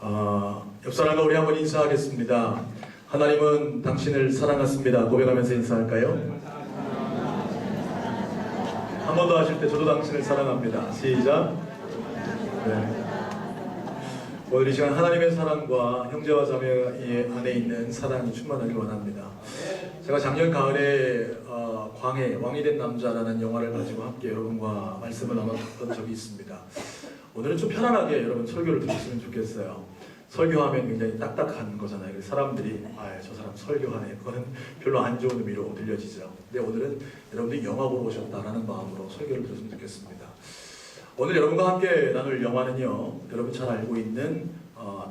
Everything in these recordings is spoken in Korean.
옆 사람과 우리 한번 인사하겠습니다. 하나님은 당신을 사랑하십니다. 고백하면서 인사할까요? 한 번 더 하실 때 저도 당신을 사랑합니다. 시작. 네. 오늘 이 시간 하나님의 사랑과 형제와 자매 안에 있는 사랑이 충만하길 원합니다. 제가 작년 가을에 광해 왕이 된 남자라는 영화를 가지고 함께 여러분과 말씀을 나눴던 적이 있습니다. 오늘은 좀 편안하게 여러분 설교를 들으시면 좋겠어요. 설교하면 굉장히 딱딱한 거잖아요. 그래서 사람들이 저 사람 설교하네. 그거는 별로 안 좋은 의미로 들려지죠. 근데 오늘은 여러분들이 영화 보러 오셨다라는 마음으로 설교를 들었으면 좋겠습니다. 오늘 여러분과 함께 나눌 영화는요, 여러분 잘 알고 있는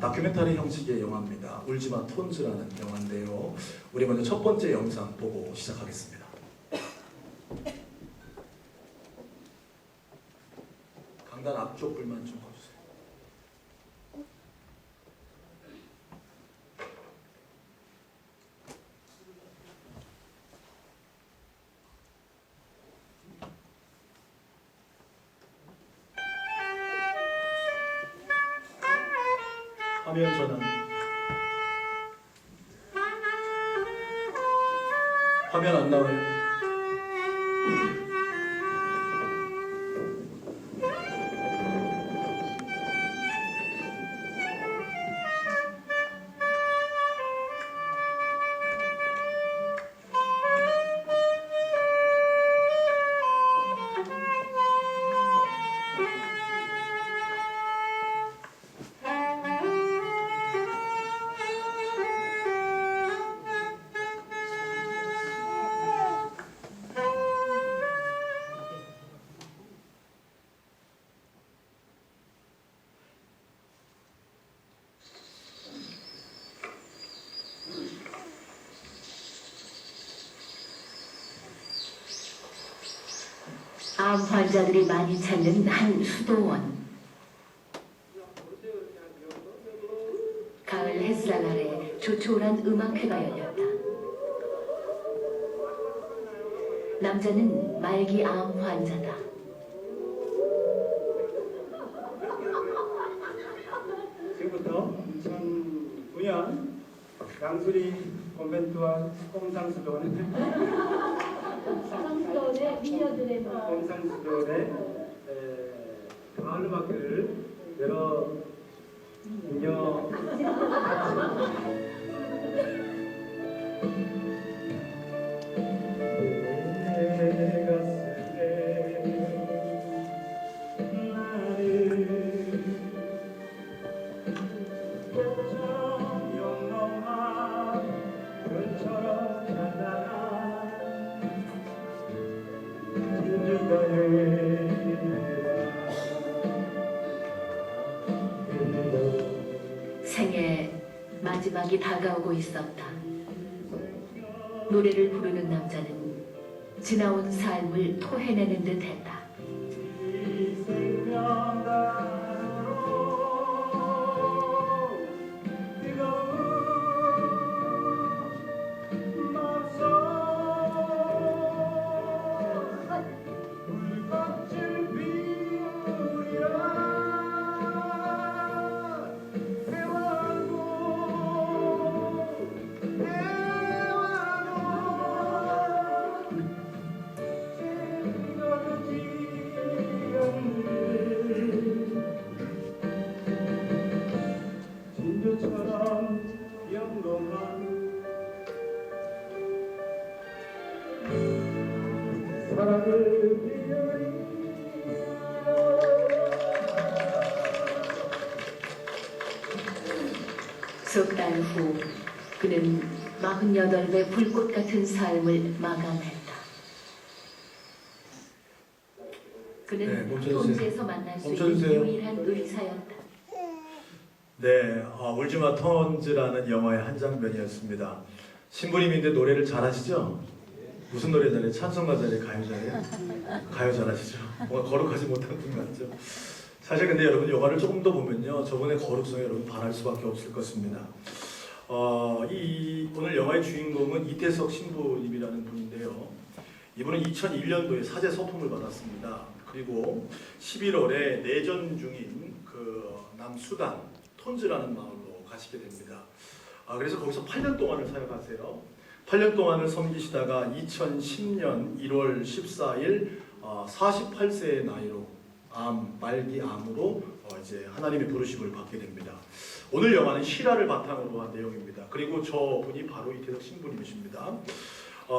다큐멘터리 형식의 영화입니다. 울지마 톤즈라는 영화인데요. 우리 먼저 첫 번째 영상 보고 시작하겠습니다. 강단 앞쪽 불만 좀 꺼주세요. 화면 전환. 화면 안 나와요. 암 환자들이 많이 찾는 한 수도원. 가을 햇살 아래 조촐한 음악회가 열렸다. 남자는 말기 암 환자다. 지금부터 2009년 양수리 콘벤트와 꼼상수도원의 꼼상수도원의 가을음악회를 여러 인여 생의 마지막이 다가오고 있었다. 노래를 부르는 남자는 지나온 삶을 토해내는 듯 했다. 석 달 후 그는 48배 불꽃 같은 삶을 마감했다. 그는 멈춰주세요. 톤즈에서 만날 수 있는 멈춰주세요. 유일한 의사였다. 네, 울지마 톤즈라는 영화의 한 장면이었습니다. 신부님인데 노래를 잘하시죠? 무슨 노래 잘해요? 찬송가 잘해요? 가요 잘해요? 가요 잘하시죠? 뭔가 거룩하지 못한 분 같죠? 사실 근데 여러분 영화를 조금 더 보면요, 저분의 거룩성에 여러분 반할 수밖에 없을 것입니다. 오늘 영화의 주인공은 이태석 신부님이라는 분인데요. 이분은 2001년도에 사제 서품을 받았습니다. 그리고 11월에 내전 중인 그 남수단 톤즈라는 마을로 가시게 됩니다. 그래서 거기서 8년 동안을 사역하세요. 8년 동안을 섬기시다가 2010년 1월 14일 48세의 나이로 말기 암으로 이제 하나님의 부르심을 받게 됩니다. 오늘 영화는 실화를 바탕으로 한 내용입니다. 그리고 저분이 바로 이태석 신부님이십니다.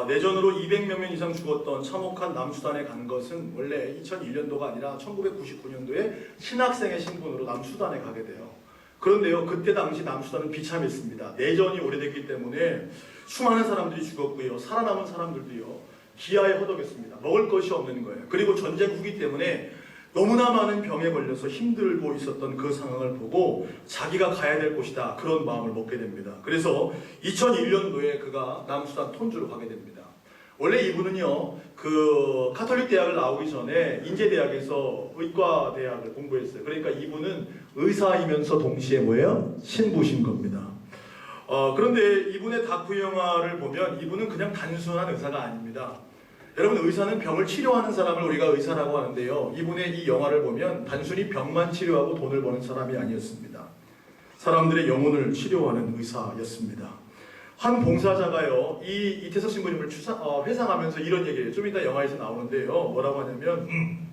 내전으로 200명 이상 죽었던 참혹한 남수단에 간 것은 원래 2001년도가 아니라 1999년도에 신학생의 신분으로 남수단에 가게 돼요. 그런데요, 그때 당시 남수단은 비참했습니다. 내전이 오래됐기 때문에 수많은 사람들이 죽었고요, 살아남은 사람들도요 기아에 허덕였습니다. 먹을 것이 없는 거예요. 그리고 전쟁 후기 때문에 너무나 많은 병에 걸려서 힘들고 있었던 그 상황을 보고 자기가 가야 될 곳이다, 그런 마음을 먹게 됩니다. 그래서 2001년도에 그가 남수단 톤주로 가게 됩니다. 원래 이분은요, 그 카톨릭 대학을 나오기 전에 인제대학에서 의과대학을 공부했어요. 그러니까 이분은 의사이면서 동시에 뭐예요? 신부신 겁니다. 그런데 이분의 다큐 영화를 보면 이분은 그냥 단순한 의사가 아닙니다. 여러분, 의사는 병을 치료하는 사람을 우리가 의사라고 하는데요, 이분의 이 영화를 보면 단순히 병만 치료하고 돈을 버는 사람이 아니었습니다. 사람들의 영혼을 치료하는 의사였습니다. 한 봉사자가요, 이 이태석 신부님을 회상하면서 이런 얘기예요. 좀 이따 영화에서 나오는데요, 뭐라고 하냐면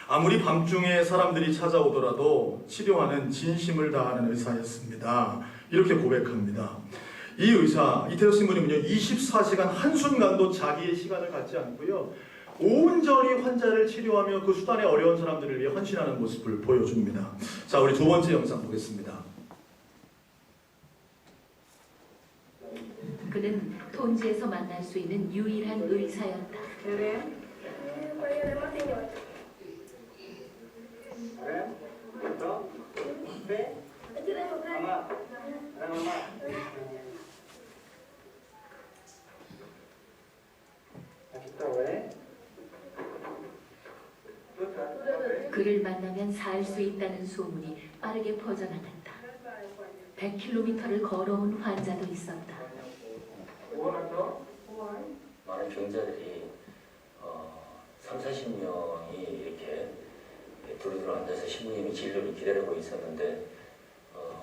아무리 밤중에 사람들이 찾아오더라도 치료하는 진심을 다하는 의사였습니다, 이렇게 고백합니다. 이 의사 이태석 신부님은요, 24시간 한순간도 자기의 시간을 갖지 않고요, 온전히 환자를 치료하며 그 수단의 어려운 사람들을 위해 헌신하는 모습을 보여줍니다. 자, 우리 두 번째 영상 보겠습니다. 그는 톤즈에서 만날 수 있는 유일한 의사였다. 그를 만나면 살 수 있다는 소문이 빠르게 퍼져나갔다. 100km를 걸어온 환자도 있었다. 많은 병자들이 30-40명이 이렇게 두루두루 앉아서 신부님이 진료를 기다리고 있었는데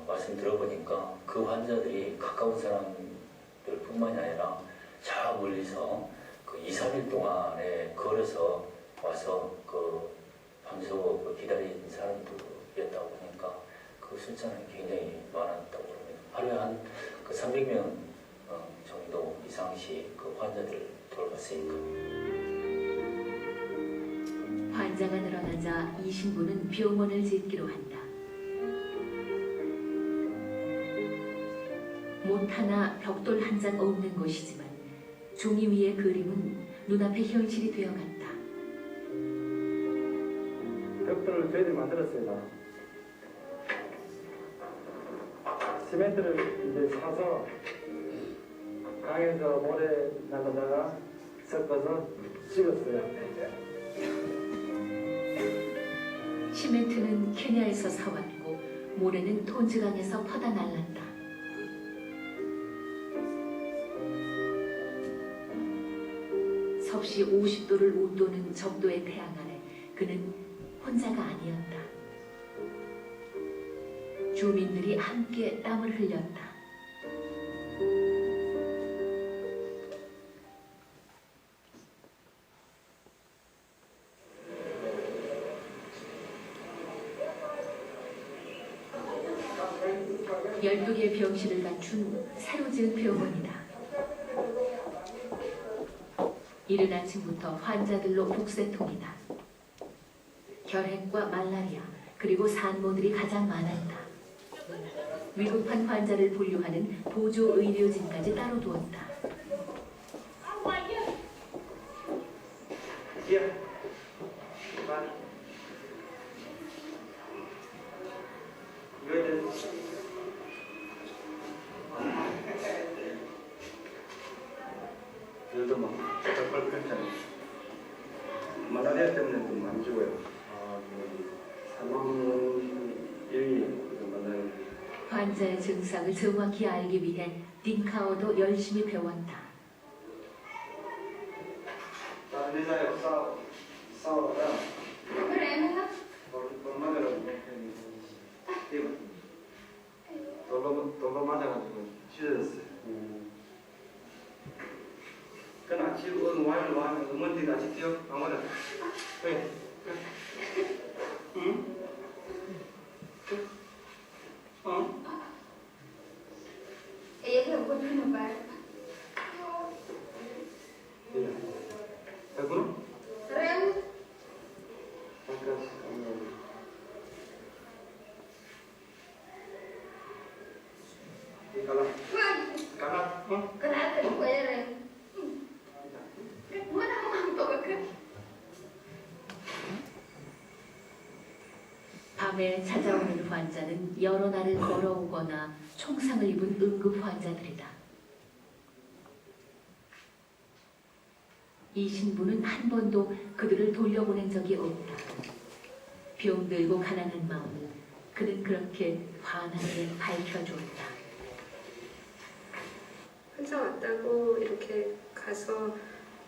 말씀 들어보니까 그 환자들이 가까운 사람들뿐만이 아니라 저 멀리서 그 2-3일 동안에 걸어서 와서 그 밤새워 기다린 사람들이었다고 하니까 그 숫자는 굉장히 많았다고 합니다. 하루에 한 그 300명 정도 이상씩 그 환자들을 돌봤으니까. 환자가 늘어나자 이 신부는 병원을 짓기로 한다. 못 하나 벽돌 한 장 없는 곳이지만 종이 위의 그림은 눈앞에 현실이 되어갔다. 벽돌을 저희들이 만들었어요. 시멘트를 이제 사서 강에서 모래 나가다가 섞어서 찍었어요. 시멘트는 케냐에서 사왔고 모래는 톤즈강에서 퍼다 날랐다. 섭씨 50도를 웃도는 적도의 태양 아래 그는 혼자가 아니었다. 주민들이 함께 땀을 흘렸다. 열두 개의 병실을 갖춘 새로 지은 병원이다. 이른 아침부터 환자들로 북새통이다. 혈핵과 말라리아 그리고 산모들이 가장 많았다. 위급한 환자를 분류하는 보조 의료진까지 따로 두었다. 저도 막 정말 괜찮아요. 말라리아 때문에 좀 많이 죽어요. 사망률이 말라리아. 환자의 증상을 정확히 알기 위해 딘카오도 열심히 배웠다. 다른 회사에 싸우다가 얼마나 돌로 맞아가지고 찢어졌어요. 그나 지금 와이를 와면 어머니가 같이 뛰어 방어를. 왜? 응? 어? Ella lo pone en un bar. 백구나? Real. Kalau karena Kenapa di kueran? Mana mampu ke? 밤에 찾아오는 환자는 여러 날을 걸어오거나 총상을 입은 응급 환자들이다. 이 신부는 한 번도 그들을 돌려보낸 적이 없다. 병들고 가난한 마음을 그는 그렇게 환하게 밝혀주었다. 환자 왔다고 이렇게 가서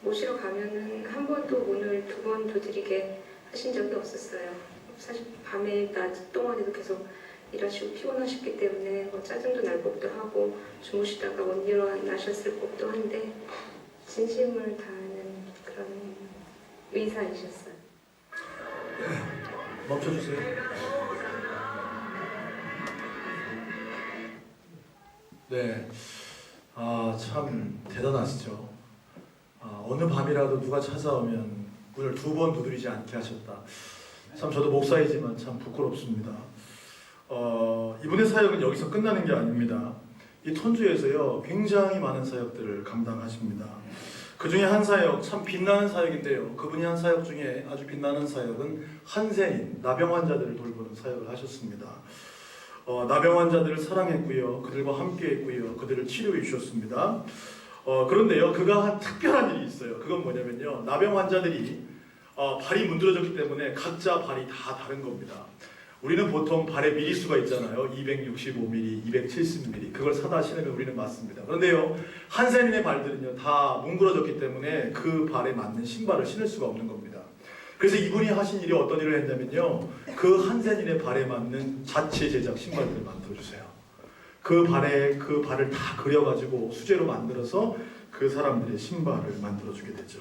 모시러 가면은 한 번도 문을 2번 두드리게 하신 적이 없었어요. 사실 밤에 낮 동안에도 계속 일하시고 피곤하셨기 때문에 뭐 짜증도 날 법도 하고 주무시다가 못 일어나셨을 법도 한데 진심을 다하는 그런 의사이셨어요. 멈춰주세요. 네, 참 대단하시죠. 어느 밤이라도 누가 찾아오면 문을 2번 두드리지 않게 하셨다. 참 저도 목사이지만 참 부끄럽습니다. 이분의 사역은 여기서 끝나는 게 아닙니다. 이 톤주에서요 굉장히 많은 사역들을 감당하십니다. 그 중에 한 사역, 참 빛나는 사역인데요. 그분이 한 사역 중에 아주 빛나는 사역은 한센인, 나병 환자들을 돌보는 사역을 하셨습니다. 나병 환자들을 사랑했고요. 그들과 함께했고요. 그들을 치료해 주셨습니다. 그런데요, 그가 한 특별한 일이 있어요. 그건 뭐냐면요, 나병 환자들이 발이 문드러졌기 때문에 각자 발이 다 다른 겁니다. 우리는 보통 발에 미리수가 있잖아요. 265mm, 270mm. 그걸 사다 신으면 우리는 맞습니다. 그런데요, 한센인의 발들은요 다 뭉그러졌기 때문에 그 발에 맞는 신발을 신을 수가 없는 겁니다. 그래서 이분이 하신 일이 어떤 일을 했냐면요, 그 한센인의 발에 맞는 자체 제작 신발들을 만들어주세요. 그 발을 다 그려가지고 수제로 만들어서 그 사람들의 신발을 만들어주게 되죠.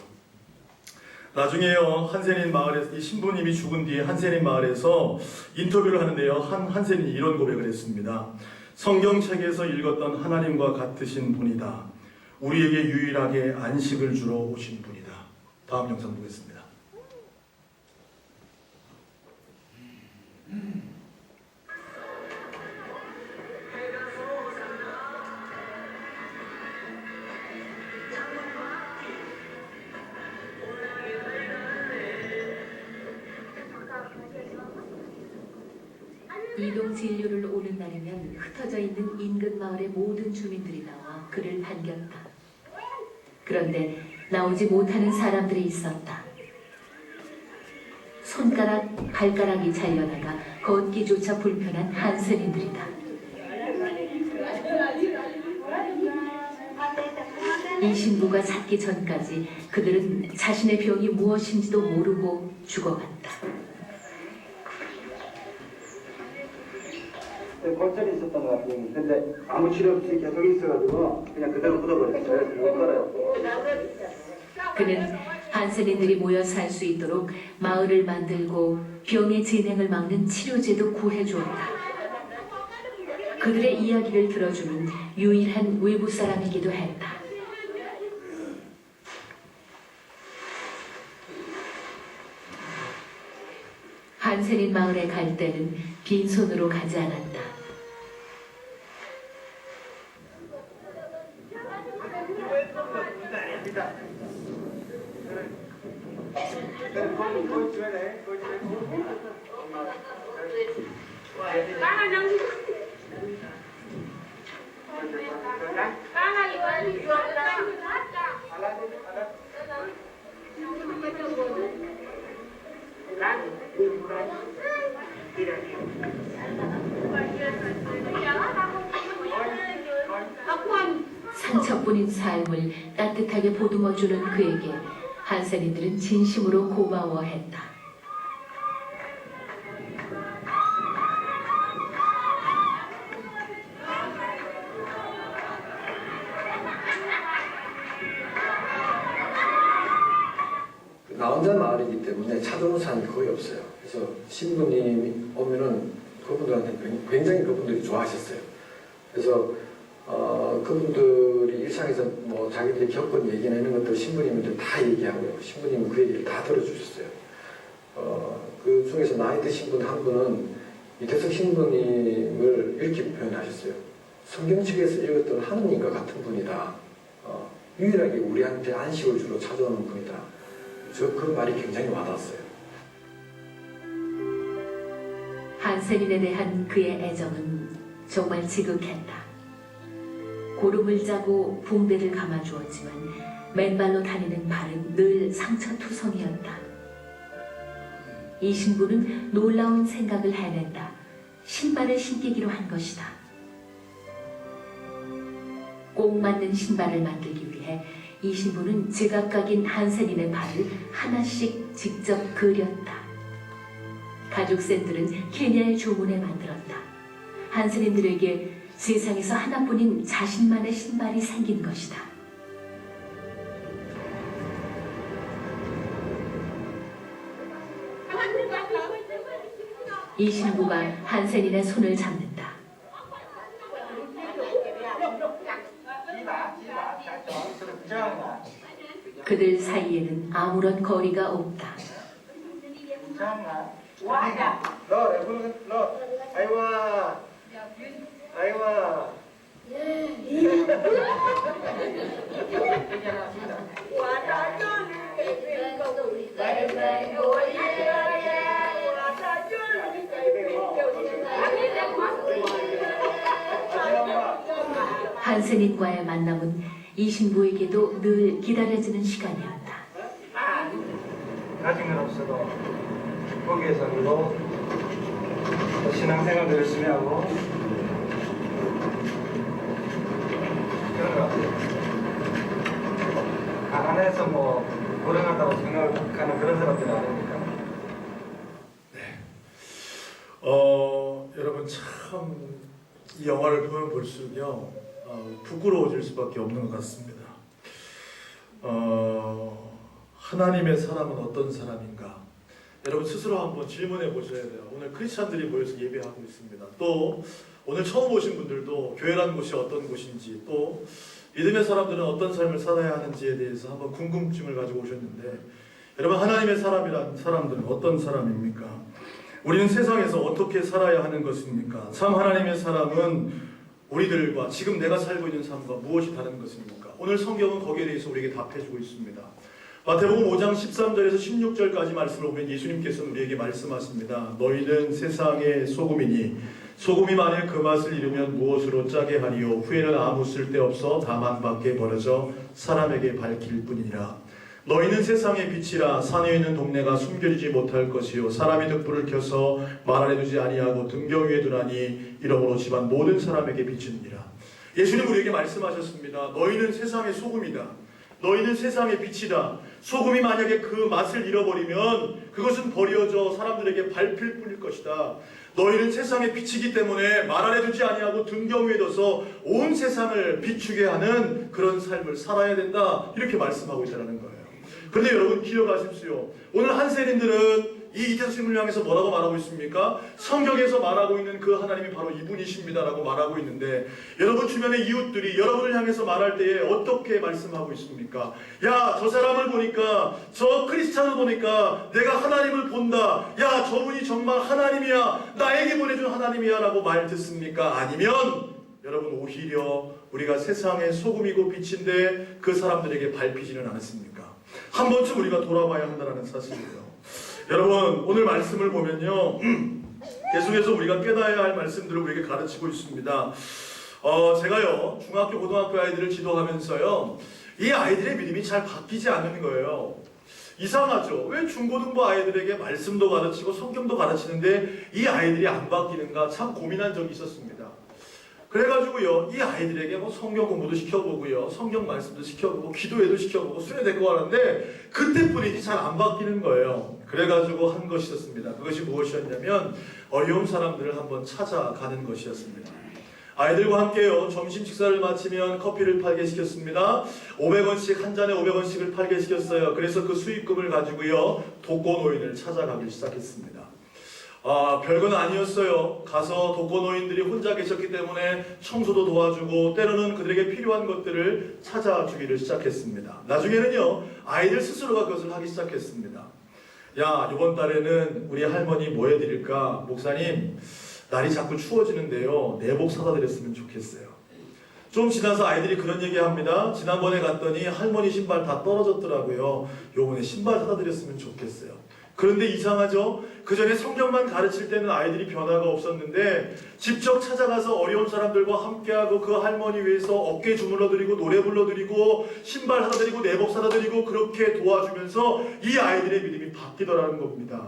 나중에요, 한센인 마을에서, 이 신부님이 죽은 뒤에 한센인 마을에서 인터뷰를 하는데요, 한센인이 이런 고백을 했습니다. 성경책에서 읽었던 하나님과 같으신 분이다. 우리에게 유일하게 안식을 주러 오신 분이다. 다음 영상 보겠습니다. 이동 진료를 오는 날이면 흩어져 있는 인근 마을의 모든 주민들이 나와 그를 반겼다. 그런데 나오지 못하는 사람들이 있었다. 손가락, 발가락이 잘려나가 걷기조차 불편한 한센인들이다. 이 신부가 찾기 전까지 그들은 자신의 병이 무엇인지도 모르고 죽어갔다. 골절이 있었던 것 같아요. 근데 아무 치료 없이 계속 있어가지고 그냥 그대로 묻어버렸어요. 못 걸어요. 그는 한센인들이 모여 살 수 있도록 마을을 만들고 병의 진행을 막는 치료제도 구해주었다. 그들의 이야기를 들어주는 유일한 외부 사람이기도 했다. 한센인 마을에 갈 때는 빈손으로 가지 않았다. 상처뿐인 삶을 따뜻하게 보듬어주는 그에게 한센인들은 진심으로 고마워했다. 나 혼자 마을이기 때문에 찾아오는 사람이 거의 없어요. 그래서 신부님이 오면은 그분들한테 굉장히 그분들이 좋아하셨어요. 그래서 그분들이 일상에서 뭐 자기들이 겪은 얘기나 이런 것들 신부님들 다 얘기하고요. 신부님은 그 얘기를 다 들어주셨어요. 그 중에서 나이 드신 분 한 분은 이태석 신부님을 이렇게 표현하셨어요. 성경책에서 읽었던 하느님과 같은 분이다. 유일하게 우리한테 안식을 주러 찾아오는 분이다. 저 그 말이 굉장히 와닿았어요. 한센인에 대한 그의 애정은 정말 지극했다. 고름을 짜고 붕대를 감아주었지만 맨발로 다니는 발은 늘 상처투성이었다. 이 신부는 놀라운 생각을 해낸다. 신발을 신기기로 한 것이다. 꼭 맞는 신발을 만들기 위해 이 신부는 제각각인 한센인의 발을 하나씩 직접 그렸다. 가죽센들은 케냐의 조문에 만들었다. 한센인들에게 세상에서 하나뿐인 자신만의 신발이 생긴 것이다. 이 신부가 한센인의 손을 잡는다. 그들 사이에는 아무런 거리가 없다. 한센인과의 만남은 이 신부에게도 늘 기다려지는 시간이었다. 가진 건 없어도 거기에서도 신앙생활도 열심히 하고 그런 것 같아요. 가난해서 뭐 불행하다고 생각하는 그런 사람들이 아닙니까? 여러분 참 이 영화를 보면 볼수록요 부끄러워질 수밖에 없는 것 같습니다. 하나님의 사람은 어떤 사람인가? 여러분 스스로 한번 질문해 보셔야 돼요. 오늘 크리스찬들이 모여서 예배하고 있습니다. 또 오늘 처음 오신 분들도 교회라는 곳이 어떤 곳인지, 또 믿음의 사람들은 어떤 삶을 살아야 하는지에 대해서 한번 궁금증을 가지고 오셨는데, 여러분 하나님의 사람이란 사람들은 어떤 사람입니까? 우리는 세상에서 어떻게 살아야 하는 것입니까? 참 하나님의 사람은 우리들과 지금 내가 살고 있는 삶과 무엇이 다른 것입니까? 오늘 성경은 거기에 대해서 우리에게 답해주고 있습니다. 마태복음 5장 13절에서 16절까지 말씀을 보면 예수님께서는 우리에게 말씀하십니다. 너희는 세상의 소금이니 소금이 만일 그 맛을 잃으면 무엇으로 짜게 하리요? 후에는 아무 쓸데없어 다만 밖에 버려져 사람에게 밝힐 뿐이니라. 너희는 세상의 빛이라. 산에 있는 동네가 숨겨지지 못할 것이요 사람이 등불을 켜서 말 안에 두지 아니하고 등경 위에 두나니 이러므로 집안 모든 사람에게 비추니라. 예수님 우리에게 말씀하셨습니다. 너희는 세상의 소금이다. 너희는 세상의 빛이다. 소금이 만약에 그 맛을 잃어버리면 그것은 버려져 사람들에게 밟힐 뿐일 것이다. 너희는 세상의 빛이기 때문에 말 안에 두지 아니하고 등경 위에 둬서 온 세상을 비추게 하는 그런 삶을 살아야 된다. 이렇게 말씀하고 있다는 거예요. 그런데 여러분 기억하십시오. 오늘 한센인들은 이 이태석 신부를 향해서 뭐라고 말하고 있습니까? 성경에서 말하고 있는 그 하나님이 바로 이분이십니다라고 말하고 있는데, 여러분 주변의 이웃들이 여러분을 향해서 말할 때에 어떻게 말씀하고 있습니까? 야, 저 사람을 보니까, 저 크리스찬을 보니까 내가 하나님을 본다. 야, 저분이 정말 하나님이야. 나에게 보내준 하나님이야 라고 말 듣습니까? 아니면 여러분 오히려 우리가 세상의 소금이고 빛인데 그 사람들에게 밟히지는 않았습니까? 한 번쯤 우리가 돌아봐야 한다는 사실이에요. 여러분 오늘 말씀을 보면요 계속해서 우리가 깨달아야 할 말씀들을 우리에게 가르치고 있습니다. 제가요 중학교 고등학교 아이들을 지도하면서요 이 아이들의 믿음이 잘 바뀌지 않는 거예요. 이상하죠. 왜 중고등부 아이들에게 말씀도 가르치고 성경도 가르치는데 이 아이들이 안 바뀌는가 참 고민한 적이 있었습니다. 그래가지고요 이 아이들에게 뭐 성경 공부도 시켜보고요 성경 말씀도 시켜보고 기도회도 시켜보고 수련회도 하는데 그때뿐이지 잘 안 바뀌는 거예요. 그래가지고 한 것이 있었습니다. 그것이 무엇이었냐면 어려운 사람들을 한번 찾아가는 것이었습니다. 아이들과 함께요. 점심 식사를 마치면 커피를 팔게 시켰습니다. 500원씩 한 잔에 500원씩을 팔게 시켰어요. 그래서 그 수익금을 가지고요. 독거노인을 찾아가기 시작했습니다. 별건 아니었어요. 가서 독거노인들이 혼자 계셨기 때문에 청소도 도와주고 때로는 그들에게 필요한 것들을 찾아주기를 시작했습니다. 나중에는요. 아이들 스스로가 그것을 하기 시작했습니다. 야, 이번 달에는 우리 할머니 뭐 해드릴까? 목사님, 날이 자꾸 추워지는데요. 내복 사다 드렸으면 좋겠어요. 좀 지나서 아이들이 그런 얘기합니다. 지난번에 갔더니 할머니 신발 다 떨어졌더라고요. 요번에 신발 사다 드렸으면 좋겠어요. 그런데 이상하죠? 그 전에 성경만 가르칠 때는 아이들이 변화가 없었는데 직접 찾아가서 어려운 사람들과 함께하고 그 할머니 위해서 어깨 주물러드리고 노래 불러드리고 신발 사다 드리고 내복 사다 드리고 그렇게 도와주면서 이 아이들의 믿음이 바뀌더라는 겁니다.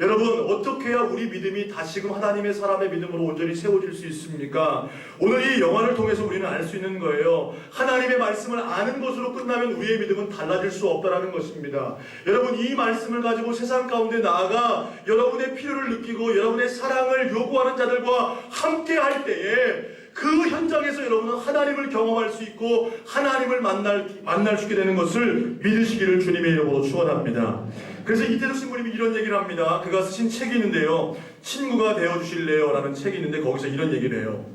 여러분, 어떻게 해야 우리 믿음이 다시금 하나님의 사람의 믿음으로 온전히 세워질 수 있습니까? 오늘 이 영화를 통해서 우리는 알 수 있는 거예요. 하나님의 말씀을 아는 것으로 끝나면 우리의 믿음은 달라질 수 없다는 것입니다. 여러분, 이 말씀을 가지고 세상 가운데 나아가 여러분의 필요를 느끼고 여러분의 사랑을 요구하는 자들과 함께 할 때에 그 현장에서 여러분은 하나님을 경험할 수 있고 하나님을 만날 수 있게 되는 것을 믿으시기를 주님의 이름으로 축원합니다. 그래서 이태석 신부님이 이런 얘기를 합니다. 그가 쓰신 책이 있는데요. 친구가 되어주실래요? 라는 책이 있는데 거기서 이런 얘기를 해요.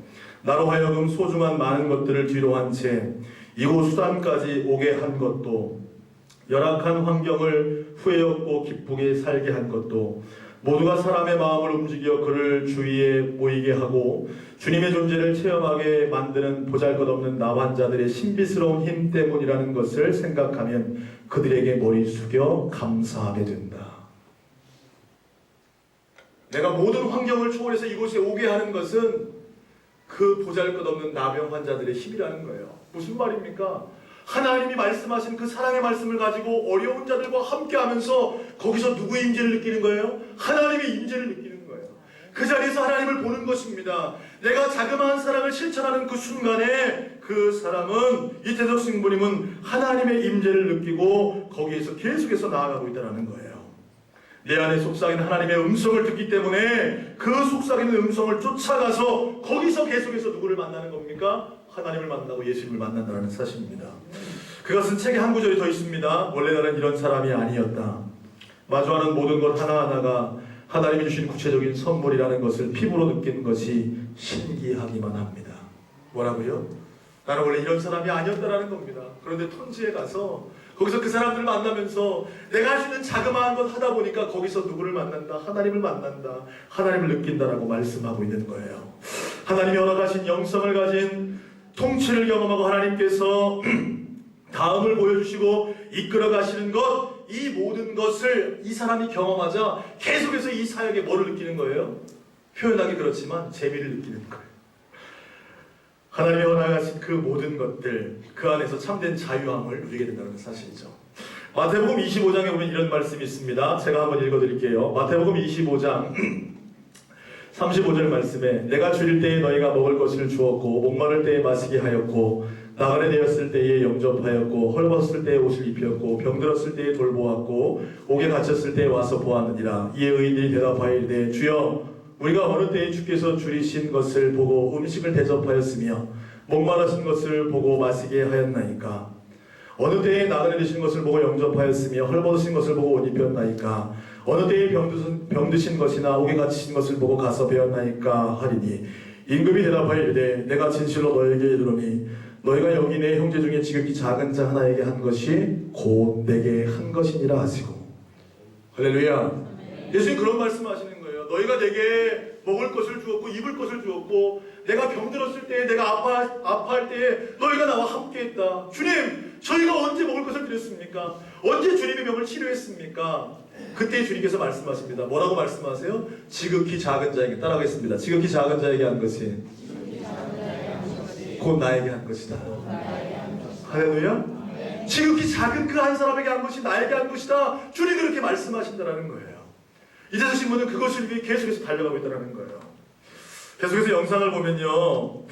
나로 하여금 소중한 많은 것들을 뒤로 한 채 이곳 수단까지 오게 한 것도 열악한 환경을 후회 없고 기쁘게 살게 한 것도 모두가 사람의 마음을 움직여 그를 주위에 모이게 하고 주님의 존재를 체험하게 만드는 보잘것없는 나 환자들의 신비스러운 힘 때문이라는 것을 생각하면 그들에게 머리 숙여 감사하게 된다. 내가 모든 환경을 초월해서 이곳에 오게 하는 것은 그 보잘것없는 나병 환자들의 힘이라는 거예요. 무슨 말입니까? 하나님이 말씀하신 그 사랑의 말씀을 가지고 어려운 자들과 함께하면서 거기서 누구의 임재를 느끼는 거예요? 하나님의 임재를 느끼는 거예요. 그 자리에서 하나님을 보는 것입니다. 내가 자그마한 사랑을 실천하는 그 순간에 그 사람은 이태석 신부님은 하나님의 임재를 느끼고 거기에서 계속해서 나아가고 있다는 거예요. 내 안에 속삭이는 하나님의 음성을 듣기 때문에 그 속삭이는 음성을 쫓아가서 거기서 계속해서 누구를 만나는 겁니까? 하나님을 만나고 예수님을 만난다는 사실입니다. 그것은 책에 한 구절이 더 있습니다. 원래 나는 이런 사람이 아니었다. 마주하는 모든 것 하나하나가 하나님이 주신 구체적인 선물이라는 것을 피부로 느끼는 것이 신기하기만 합니다. 뭐라고요? 나는 원래 이런 사람이 아니었다라는 겁니다. 그런데 턴지에 가서 거기서 그 사람들을 만나면서 내가 할 수 있는 자그마한 것 하다 보니까 거기서 누구를 만난다? 하나님을 만난다. 하나님을 느낀다라고 말씀하고 있는 거예요. 하나님이 허락하신 영성을 가진 통치를 경험하고 하나님께서 다음을 보여주시고 이끌어 가시는 것, 이 모든 것을 이 사람이 경험하자 계속해서 이 사역에 뭐를 느끼는 거예요? 표현하기 그렇지만 재미를 느끼는 거예요. 하나님이 허락하신 그 모든 것들, 그 안에서 참된 자유함을 누리게 된다는 사실이죠. 마태복음 25장에 보면 이런 말씀이 있습니다. 제가 한번 읽어드릴게요. 마태복음 25장 35절 말씀에 내가 줄일 때에 너희가 먹을 것을 주었고 목마를 때에 마시게 하였고 나그네 되었을 때에 영접하였고 헐벗을 때에 옷을 입혔고 병들었을 때에 돌보았고 옥에 갇혔을 때에 와서 보았느니라. 이에 의인들이 대답하여 이르되 주여 우리가 어느 때에 주께서 줄이신 것을 보고 음식을 대접하였으며 목마르신 것을 보고 마시게 하였나이까? 어느 때에 나그네 되신 것을 보고 영접하였으며 헐벗으신 것을 보고 옷 입혔나이까? 어느 때에 병드신 것이나 옥에 갇히신 것을 보고 가서 배웠나이까 하리니 임금이 대답하여 이르되 내가 진실로 너에게 이르노니 너희가 여기 내 형제 중에 지극히 작은 자 하나에게 한 것이 곧 내게 한 것이니라 하시고. 할렐루야. 예수님 그런 말씀하시는 거예요. 너희가 내게 먹을 것을 주었고 입을 것을 주었고 내가 병들었을 때 내가 아파할 때 너희가 나와 함께했다. 주님 저희가 언제 먹을 것을 드렸습니까? 언제 주님의 병을 치료했습니까? 그때 주님께서 말씀하십니다. 뭐라고 말씀하세요? 지극히 작은 자에게, 따라하겠습니다. 지극히 작은 자에게 한 것이 곧 나에게 한 것이다. 할렐루야. 지극히 작은 그 한 사람에게 한 것이 나에게 한 것이다. 주님이 그렇게 말씀하신다는 거예요. 이태석 신부는 그것을 위해 계속해서 달려가고 있다는 거예요. 계속해서 영상을 보면요,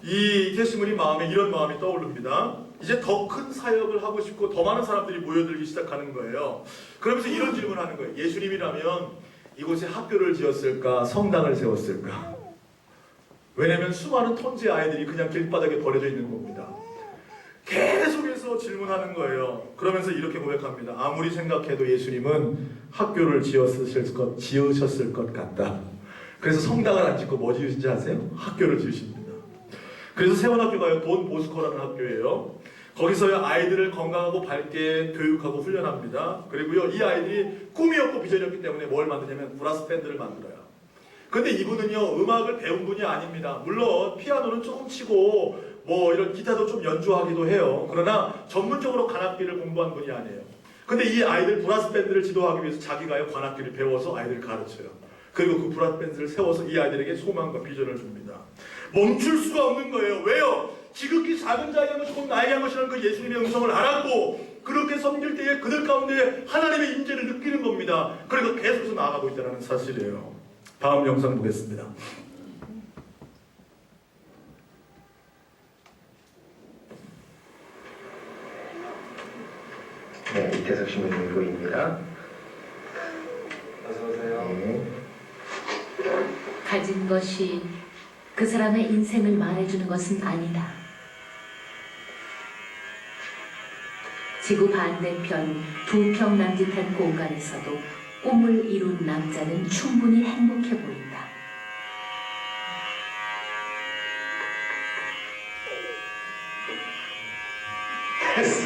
이 이태석 신부님 마음에 이런 마음이 떠오릅니다. 이제 더 큰 사역을 하고 싶고 더 많은 사람들이 모여들기 시작하는 거예요. 그러면서 이런 질문을 하는 거예요. 예수님이라면 이곳에 학교를 지었을까? 성당을 세웠을까? 왜냐면 수많은 톤지의 아이들이 그냥 길바닥에 버려져 있는 겁니다. 계속해서 질문하는 거예요. 그러면서 이렇게 고백합니다. 아무리 생각해도 예수님은 학교를 지으셨을 것 같다. 그래서 성당을 안 짓고 뭐 지으신지 아세요? 학교를 지으십니다. 그래서 세원학교가요, 돈 보스코라는 학교예요. 거기서요, 아이들을 건강하고 밝게 교육하고 훈련합니다. 그리고요, 이 아이들이 꿈이었고 비전이었기 때문에 뭘 만드냐면 브라스 밴드를 만들어요. 근데 이분은요, 음악을 배운 분이 아닙니다. 물론 피아노는 조금 치고 뭐 이런 기타도 좀 연주하기도 해요. 그러나 전문적으로 관악기를 공부한 분이 아니에요. 근데 이 아이들 브라스 밴드를 지도하기 위해서 자기가요, 관악기를 배워서 아이들을 가르쳐요. 그리고 그 브라스 밴드를 세워서 이 아이들에게 소망과 비전을 줍니다. 멈출 수가 없는 거예요. 왜요? 지극히 작은 자에게 한 것이 곧 나에게 한 것이라는 그 예수님의 음성을 알았고, 그렇게 섬길 때에 그들 가운데 하나님의 임재를 느끼는 겁니다. 그리고 계속해서 나아가고 있다는 사실이에요. 다음 영상 보겠습니다. 네, 이태석 신부님 보입니다. 어서 오세요. 네. 가진 것이 그 사람의 인생을 말해주는 것은 아니다. 지구 반대편 2평 남짓한 공간에서도 꿈을 이룬 남자는 충분히 행복해 보인다.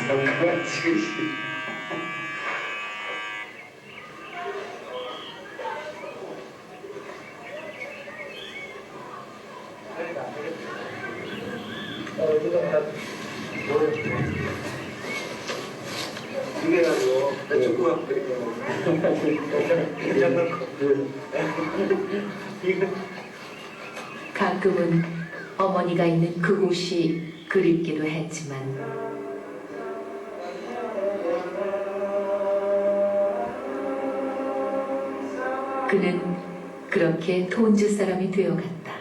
그만 지금 이게 가지고 축구 갖고 괜찮은 거. 가끔은 어머니가 있는 그곳이 그립기도 했지만 그는 그렇게 톤즈 사람이 되어갔다.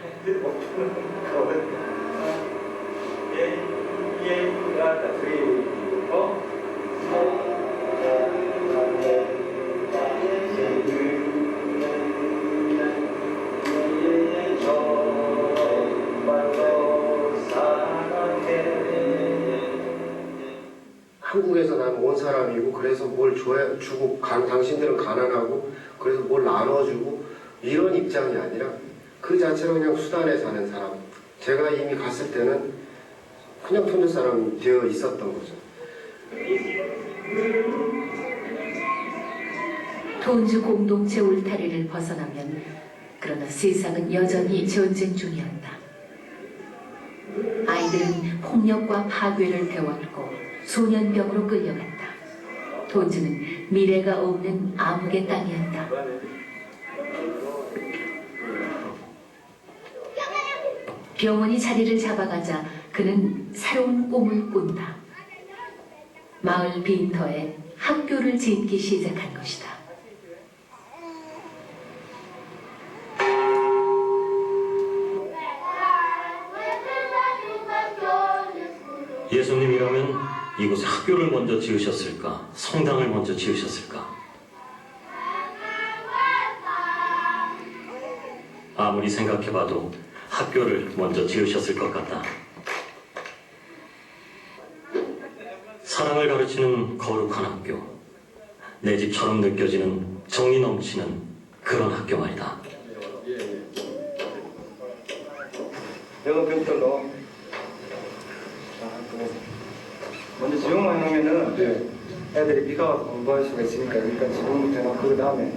한국에서 난 온 사람이고 그래서 뭘 주고 당신들은 가난하고 그래서 뭘 나눠주고 이런 입장이 아니라 그 자체로 그냥 수단에 사는 사람. 제가 이미 갔을 때는 그냥 톤즈 사람이 되어 있었던 거죠. 톤즈 공동체 울타리를 벗어나면 그러나 세상은 여전히 전쟁 중이었다. 아이들은 폭력과 파괴를 배웠고 소년병으로 끌려갔다. 톤즈는 미래가 없는 암흑의 땅이었다. 병원이 자리를 잡아가자 그는 새로운 꿈을 꾼다. 마을 빈터에 학교를 짓기 시작한 것이다. 예수님이라면 이곳에 학교를 먼저 지으셨을까? 성당을 먼저 지으셨을까? 아무리 생각해봐도 학교를 먼저 지으셨을 것 같다. 사랑을 가르치는 거룩한 학교, 내 집처럼 느껴지는 정이 넘치는 그런 학교 말이다. 여러 벽돌로 먼저 지용만 해놓으면은 애들이 비가 와서 공부할 수가 있으니까 그러니까 지금부터 해놓고 그 다음에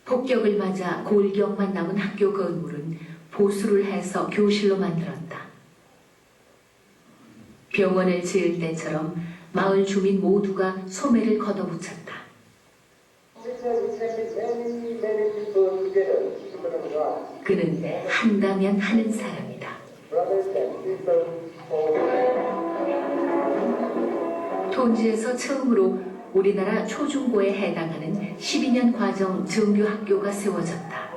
폭격을 맞아 골격만 남은 학교 건물은 보수를 해서 교실로 만들었다. 병원을 지을 때처럼 마을 주민 모두가 소매를 걷어붙였다. 그는 한다면 하는 사람이다. 톤즈에서 처음으로 우리나라 초중고에 해당하는 12년 과정 정규 학교가 세워졌다.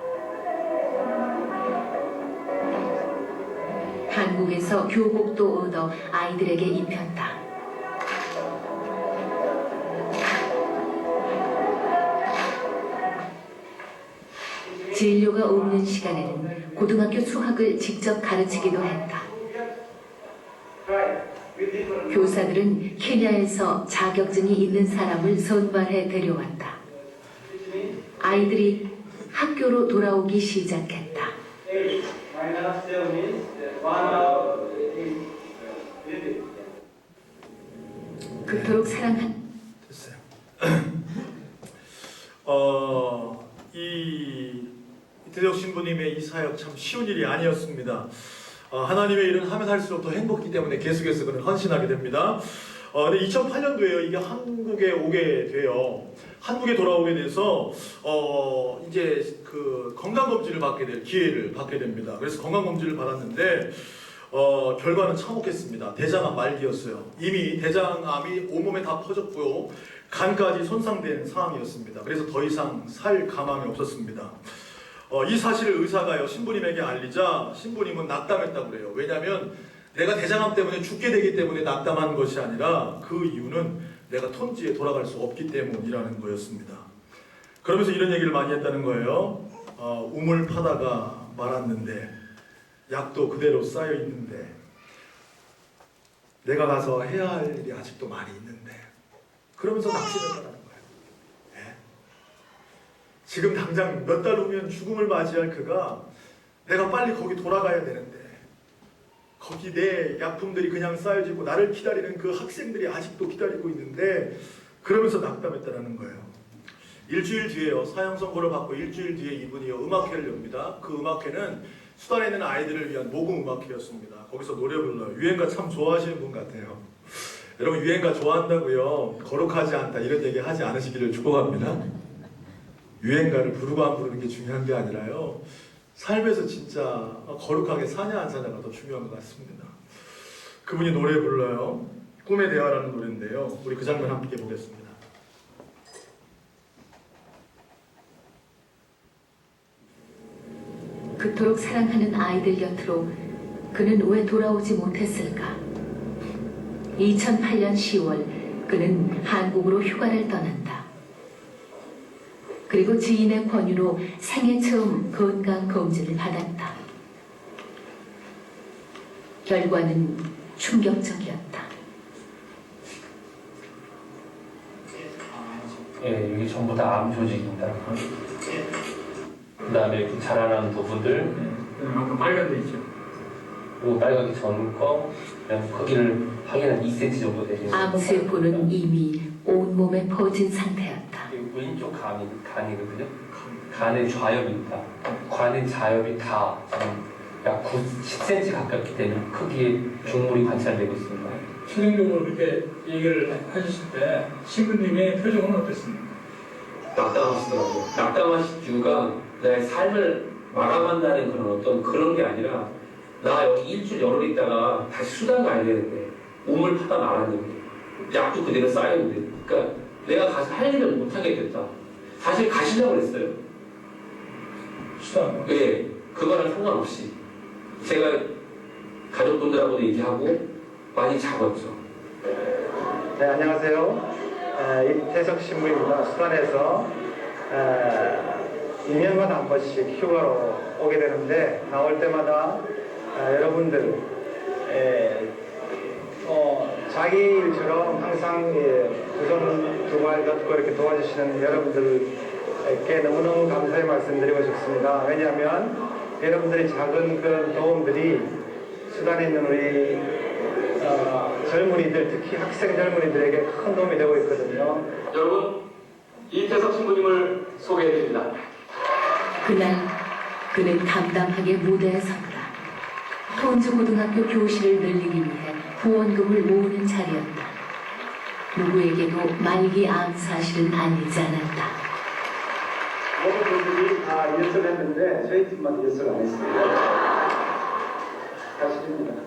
한국에서 교복도 얻어 아이들에게 입혔다. 진료가 없는 시간에는 고등학교 수학을 직접 가르치기도 했다. 교사들은 케냐에서 자격증이 있는 사람을 선발해 데려왔다. 아이들이 학교로 돌아오기 시작했다. 그토록 사랑한 됐어요. 이 이태석 신부님의 이 사역 참 쉬운 일이 아니었습니다. 하나님의 일은 하면 할수록 더 행복이기 때문에 계속해서 그는 헌신하게 됩니다. 근데 2008년도에요. 이게 한국에 오게 돼요. 한국에 돌아오게 돼서 이제 그 건강검진을 받게 될 기회를 받게 됩니다. 그래서 건강검진을 받았는데 결과는 참혹했습니다. 대장암 말기였어요. 이미 대장암이 온몸에 다 퍼졌고요. 간까지 손상된 상황이었습니다. 그래서 더 이상 살 가망이 없었습니다. 이 사실을 의사가요 신부님에게 알리자 신부님은 낙담했다고 그래요. 왜냐하면 내가 대장암 때문에 죽게 되기 때문에 낙담한 것이 아니라 그 이유는 내가 톤지에 돌아갈 수 없기 때문이라는 거였습니다. 그러면서 이런 얘기를 많이 했다는 거예요. 우물 파다가 말았는데 약도 그대로 쌓여 있는데 내가 가서 해야 할 일이 아직도 많이 있는데 그러면서 낙심했다는 거예요. 네? 지금 당장 몇 달 후면 죽음을 맞이할 그가 내가 빨리 거기 돌아가야 되는데 거기 내 약품들이 그냥 쌓여지고 나를 기다리는 그 학생들이 아직도 기다리고 있는데 그러면서 낙담했다는 거예요. 일주일 뒤에요. 사형 선고를 받고 일주일 뒤에 이분이요 음악회를 엽니다. 그 음악회는 수단에 있는 아이들을 위한 모금 음악회였습니다. 거기서 노래 불러요. 유행가 참 좋아하시는 분 같아요. 여러분 유행가 좋아한다고요 거룩하지 않다 이런 얘기 하지 않으시기를 축복합니다. 유행가를 부르고 안 부르는 게 중요한 게 아니라요 삶에서 진짜 거룩하게 사냐 안 사냐가 더 중요한 것 같습니다. 그분이 노래 불러요. 꿈의 대화라는 노래인데요. 우리 그 장면 함께 보겠습니다. 그토록 사랑하는 아이들 곁으로 그는 왜 돌아오지 못했을까? 2008년 10월 그는 한국으로 휴가를 떠난다. 그리고 지인의 권유로 생애 처음 건강검진을 받았다. 결과는 충격적이었다. 예, 여기 전부 다 암 조직입니다. 그 다음에 이렇게 자라난 부분들. 아까 빨간 데 있죠. 그리고 빨갛게 전 거, 그냥 크기를 확인한 2cm 정도 되죠. 암세포는 이미 온몸에 퍼진 상태였다. 왼쪽 간이거든요. 간의 좌엽입니다. 간의 좌엽이 다 지금 약 10cm 가깝기 때문에 크기의 중물이 관찰되고 있습니다. 최종적으로 그렇게 얘기를 하셨을 때 신부님의 표정은 어땠습니까? 낙담하시더라고요. 낙담하신 이유가 내 삶을 마감한다는 그런 게 아니라 나 여기 일주일 열흘 있다가 다시 수단 가야 되는데 우물 파다 말았는데 약도 그대로 쌓였는데 그러니까 내가 가서 할 일을 못하게 됐다. 사실 가시려고 했어요. 수단? 네, 그거랑 상관없이 제가 가족분들하고도 얘기하고 많이 잡았죠. 네, 안녕하세요. 이태석 신부입니다. 수단에서 2년마다 한 번씩 휴가로 오게 되는데 나올 때마다 여러분들 자기 일처럼 항상 두 손 두 발 걷고 이렇게 도와주시는 여러분들께 너무너무 감사의 말씀드리고 싶습니다. 왜냐하면 여러분들의 작은 그런 도움들이 수단에 있는 우리 젊은이들, 특히 학생 젊은이들에게 큰 도움이 되고 있거든요. 여러분, 이태석 신부님을 소개해드립니다. 그날 그는 담담하게 무대에 섰다. 톤즈 고등학교 교실을 늘리기 위해 후원금을 모으는 자리였다. 누구에게도 말기 암 사실은 알리지 않았다. 모든 분들이 다 이해를 했는데 저희 팀만 이해를 안 했습니다. 사실입니다.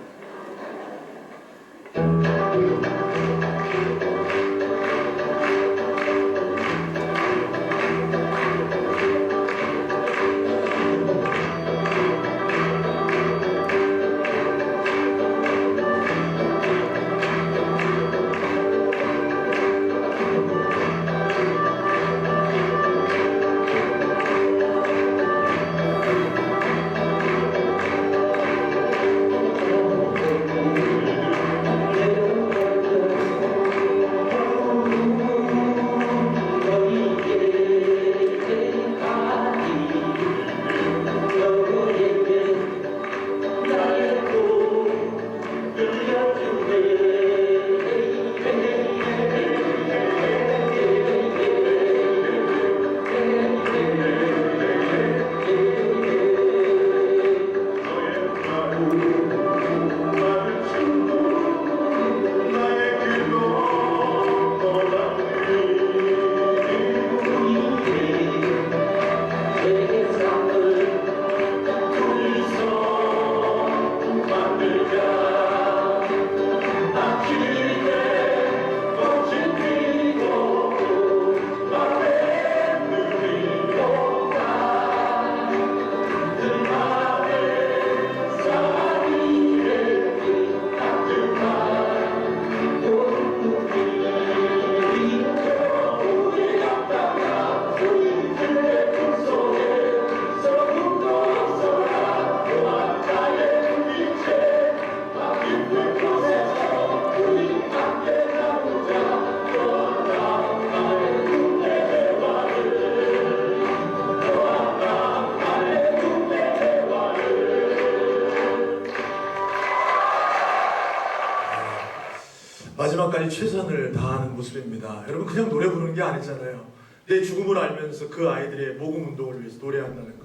마지막까지 최선을 다하는 모습입니다. 여러분 그냥 노래 부르는 게 아니잖아요. 내 죽음을 알면서 그 아이들의 모금 운동을 위해서 노래한다는 것.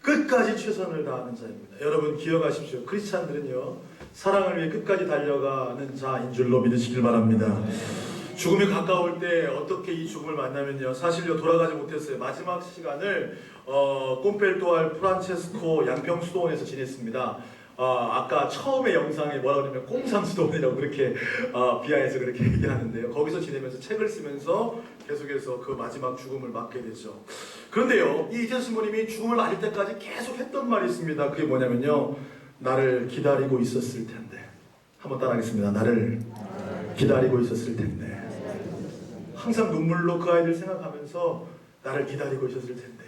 끝까지 최선을 다하는 자입니다. 여러분 기억하십시오. 크리스찬들은요 사랑을 위해 끝까지 달려가는 자인 줄로 믿으시길 바랍니다. 죽음이 가까울 때 어떻게 이 죽음을 만나면요 사실요 돌아가지 못했어요. 마지막 시간을 꼼펠토알 프란체스코 양평수도원에서 지냈습니다. 아까 처음에 영상에 뭐라고 하냐면 꼼상수도원이라고 그렇게 비하해서 그렇게 얘기하는데요. 거기서 지내면서 책을 쓰면서 계속해서 그 마지막 죽음을 맞게 되죠. 그런데요 이 이태수 신부님이 죽음을 맞을 때까지 계속 했던 말이 있습니다. 그게 뭐냐면요 나를 기다리고 있었을 텐데. 한번 따라하겠습니다. 나를 기다리고 있었을 텐데. 항상 눈물로 그 아이들 생각하면서 나를 기다리고 있었을 텐데.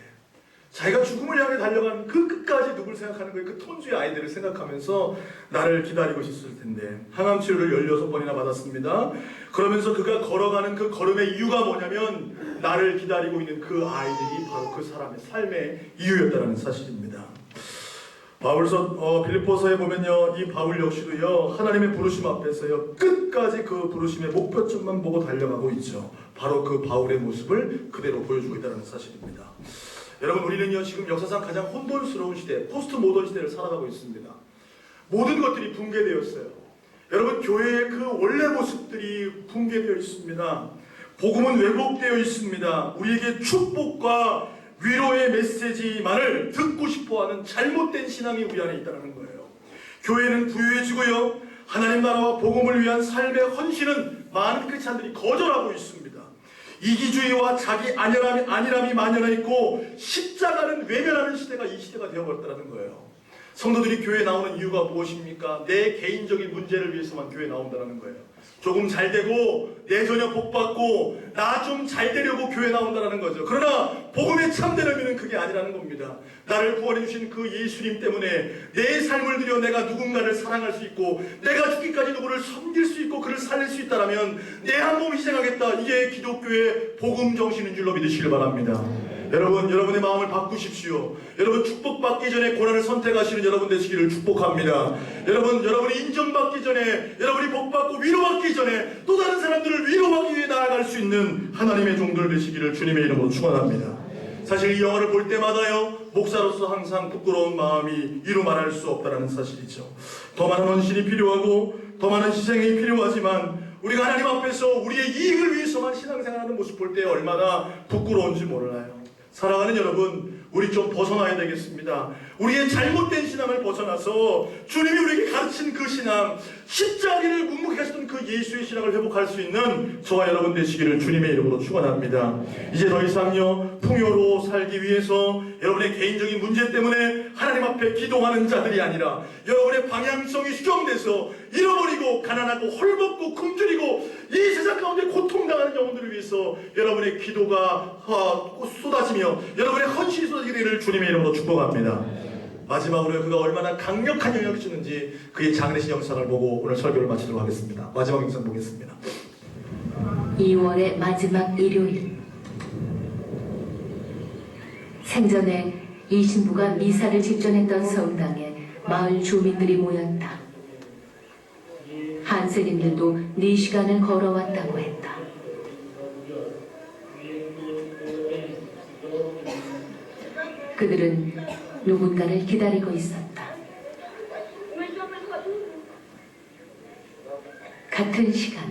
자기가 죽음을 향해 달려간 그 끝까지 누굴 생각하는 거예요? 그 톤주의 아이들을 생각하면서 나를 기다리고 있었을 텐데. 항암 치료를 16번이나 받았습니다. 그러면서 그가 걸어가는 그 걸음의 이유가 뭐냐면 나를 기다리고 있는 그 아이들이 바로 그 사람의 삶의 이유였다는 사실입니다. 바울서 빌립보서에 보면요 이 바울 역시도요 하나님의 부르심 앞에서요 끝까지 그 부르심의 목표점만 보고 달려가고 있죠. 바로 그 바울의 모습을 그대로 보여주고 있다는 사실입니다. 여러분 우리는요 지금 역사상 가장 혼돈스러운 시대 포스트 모던 시대를 살아가고 있습니다. 모든 것들이 붕괴되었어요. 여러분 교회의 그 원래 모습들이 붕괴되어 있습니다. 복음은 왜곡되어 있습니다. 우리에게 축복과 위로의 메시지만을 듣고 싶어하는 잘못된 신앙이 우리 안에 있다는 거예요. 교회는 부유해지고요 하나님 나라와 복음을 위한 삶의 헌신은 많은 크리스찬들이 거절하고 있습니다. 이기주의와 자기 안일함이 만연해 있고 십자가는 외면하는 시대가 이 시대가 되어버렸다는 거예요. 성도들이 교회에 나오는 이유가 무엇입니까? 내 개인적인 문제를 위해서만 교회에 나온다는 거예요. 조금 잘 되고 내 자녀 복 받고 나 좀 잘 되려고 교회 나온다는 거죠. 그러나 복음의 참된 의미는 그게 아니라는 겁니다. 나를 구원해 주신 그 예수님 때문에 내 삶을 들여 내가 누군가를 사랑할 수 있고 내가 죽기까지 누구를 섬길 수 있고 그를 살릴 수 있다면 내 한 몸 희생하겠다. 이게 기독교의 복음 정신인 줄로 믿으시길 바랍니다. 여러분, 여러분의 마음을 바꾸십시오. 여러분 축복받기 전에 고난을 선택하시는 여러분 되시기를 축복합니다. 여러분, 여러분이 인정받기 전에, 여러분이 복받고 위로받기 전에 또 다른 사람들을 위로하기 위해 나아갈 수 있는 하나님의 종들 되시기를 주님의 이름으로 축원합니다. 사실 이 영화를 볼 때마다요 목사로서 항상 부끄러운 마음이 이루 말할 수 없다는 사실이죠. 더 많은 헌신이 필요하고 더 많은 희생이 필요하지만 우리가 하나님 앞에서 우리의 이익을 위해서만 신앙생활하는 모습 볼 때 얼마나 부끄러운지 몰라요. 사랑하는 여러분, 우리 좀 벗어나야 되겠습니다. 우리의 잘못된 신앙을 벗어나서 주님이 우리에게 가르친 그 신앙, 십자가를 묵묵히 하셨던 그 예수의 신앙을 회복할 수 있는 저와 여러분 되시기를 주님의 이름으로 축원합니다. 이제 더 이상요 풍요로 살기 위해서 여러분의 개인적인 문제 때문에 하나님 앞에 기도하는 자들이 아니라 여러분의 방향성이 수정돼서 잃어버리고 가난하고 헐벗고 굶주리고 이 세상 가운데 고통당하는 영혼들을 위해서 여러분의 기도가 쏟아지며 여러분의 헌신이 쏟아지게 되기를 주님의 이름으로 축복합니다. 마지막으로 그가 얼마나 강력한 영향을 주는지 그의 장례식 영상을 보고 오늘 설교를 마치도록 하겠습니다. 마지막 영상 보겠습니다. 2월의 마지막 일요일, 생전에 이 신부가 미사를 집전했던 성당에 마을 주민들이 모였다. 한세님들도 4시간을 걸어왔다고 했다. 그들은 누군가를 기다리고 있었다. 같은 시간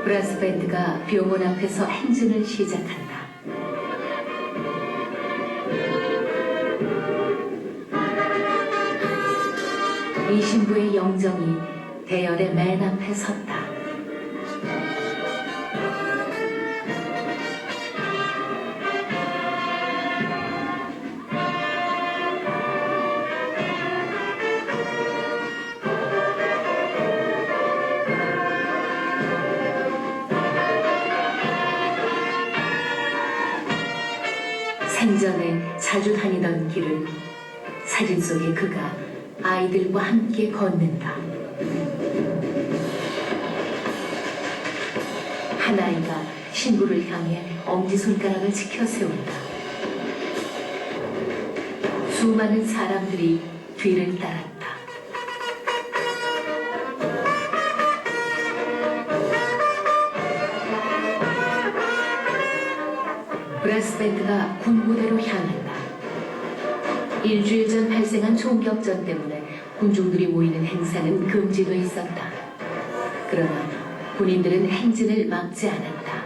브라스 밴드가 병원 앞에서 행진을 시작한다. 이 신부의 영정이 대열의 맨 앞에 섰다. 생전에 자주 다니던 길을 사진 속의 그가 아이들과 함께 걷는다. 한 아이가 신부를 향해 엄지손가락을 치켜 세운다. 수많은 사람들이 뒤를 따랐다. 브라스 밴드가 군부대로 향한다. 일주일 전 발생한 총격전 때문에 군중들이 모이는 행사는 금지돼 있었다. 그러나 군인들은 행진을 막지 않았다.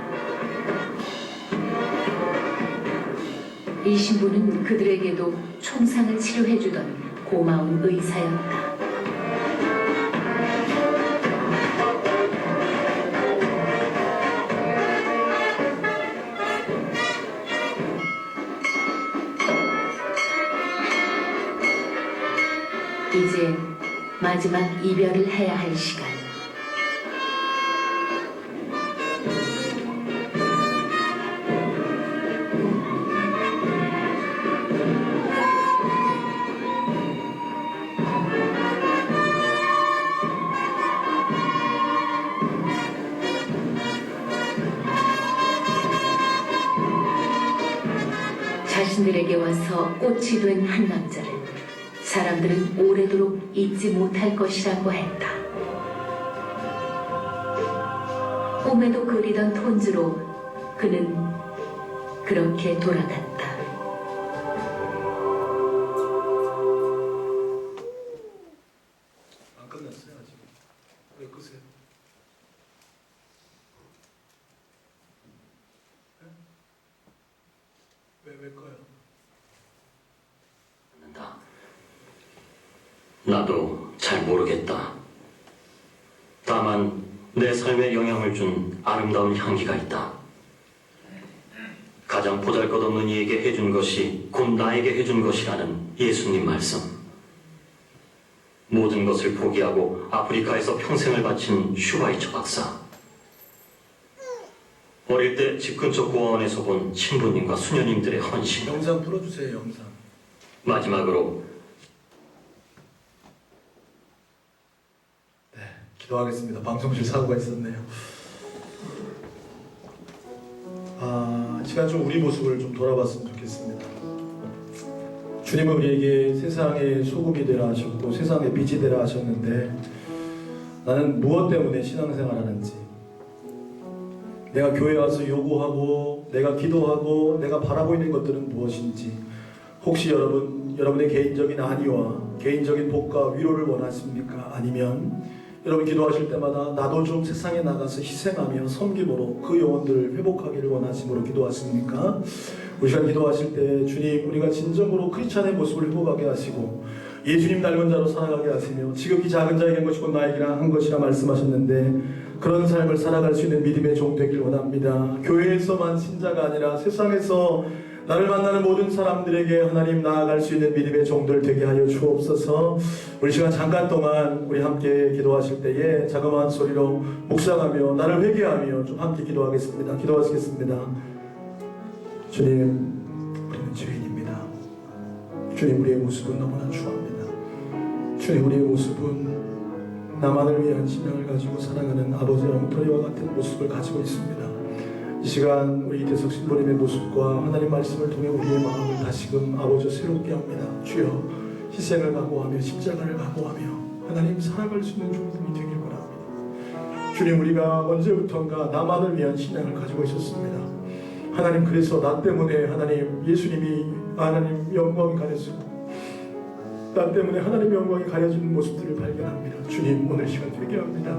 이 신부는 그들에게도 총상을 치료해주던 고마운 의사였다. 이제 마지막 이별을 해야 할 시간. 자신들에게 와서 꽃이 된 한 남자를 사람들은 오래도록 잊지 못할 것이라고 했다. 꿈에도 그리던 톤즈로 그는 그렇게 돌아갔다. 안 끝났어요 아직. 왜 끄세요? 왜 꺼요? 나도 잘 모르겠다. 다만 내 삶에 영향을 준 아름다운 향기가 있다. 가장 보잘것없는 이에게 해준 것이 곧 나에게 해준 것이라는 예수님 말씀. 모든 것을 포기하고 아프리카에서 평생을 바친 슈바이처 박사. 어릴 때 집 근처 고아원에서 본 신부님과 수녀님들의 헌신. 영상 풀어주세요. 영상. 마지막으로 기도하겠습니다. 방송실 사고가 있었네요. 시간 좀 우리 모습을 좀 돌아봤으면 좋겠습니다. 주님은 우리에게 세상의 소금이 되라 하셨고 세상의 빛이 되라 하셨는데 나는 무엇 때문에 신앙생활하는지, 내가 교회 와서 요구하고 내가 기도하고 내가 바라고 있는 것들은 무엇인지, 혹시 여러분의 개인적인 안위와 개인적인 복과 위로를 원하십니까? 아니면 여러분 기도하실 때마다 나도 좀 세상에 나가서 희생하며 섬김으로 그 영혼들을 회복하기를 원하심으로 기도하십니까? 우리 시간 기도하실 때 주님, 우리가 진정으로 크리스찬의 모습을 회복하게 하시고 예수님 닮은 자로 살아가게 하시며 지극히 작은 자에게 한 것이 곧 나에게라 한 것이라 말씀하셨는데 그런 삶을 살아갈 수 있는 믿음의 종 되길 원합니다. 교회에서만 신자가 아니라 세상에서 나를 만나는 모든 사람들에게 하나님 나아갈 수 있는 믿음의 종들 되게 하여 주옵소서. 우리 시간 잠깐 동안 우리 함께 기도하실 때에 자그마한 소리로 묵상하며 나를 회개하며 좀 함께 기도하겠습니다. 기도하시겠습니다. 주님, 우리는 죄인입니다. 주님, 우리의 모습은 너무나 추합니다. 주님, 우리의 모습은 나만을 위한 신앙을 가지고 살아가는 아버지 엉터리와 같은 모습을 가지고 있습니다. 이 시간 우리 이태석 신부님의 모습과 하나님 말씀을 통해 우리의 마음을 다시금 아버지 새롭게 합니다. 주여, 희생을 각오하며 십자가를 각오하며 하나님 살아갈 수 있는 종들이 되길 바랍니다. 주님, 우리가 언제부턴가 나만을 위한 신앙을 가지고 있었습니다. 하나님, 그래서 나 때문에 하나님 예수님이 하나님 영광이 가려지고 나 때문에 하나님의 영광이 가려지는 모습들을 발견합니다. 주님, 오늘 시간 되게 합니다.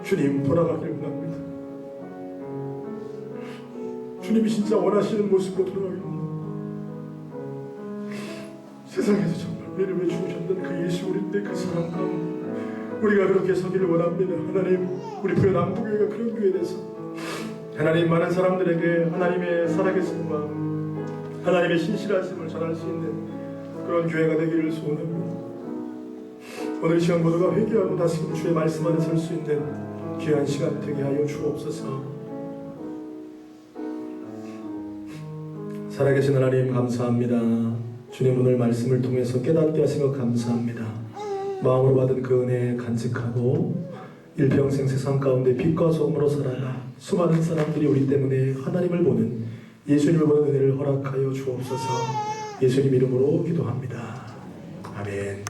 주님, 돌아가길 원합니다. 주님이 진짜 원하시는 모습으로 돌아가길 원합니다. 세상에서 정말 우리를 왜 죽으셨던 그 예수 그리스도의 그 사랑 가운데 우리가 그렇게 서기를 원합니다. 하나님, 우리 부여남부교회가 그런 교회에 대해서 하나님 많은 사람들에게 하나님의 살아계심과 하나님의 신실하심을 전할 수 있는 그런 교회가 되기를 소원합니다. 오늘 이 시간 모두가 회개하고 다시금 주의 말씀 안에 설 수 있는 귀한 시간 되게 하여 주옵소서. 살아계신 하나님 감사합니다. 주님, 오늘 말씀을 통해서 깨닫게 하신 것 감사합니다. 마음으로 받은 그 은혜에 간직하고 일평생 세상 가운데 빛과 소금으로 살아가 수많은 사람들이 우리 때문에 하나님을 보는 예수님을 보는 은혜를 허락하여 주옵소서. 예수님 이름으로 기도합니다. 아멘.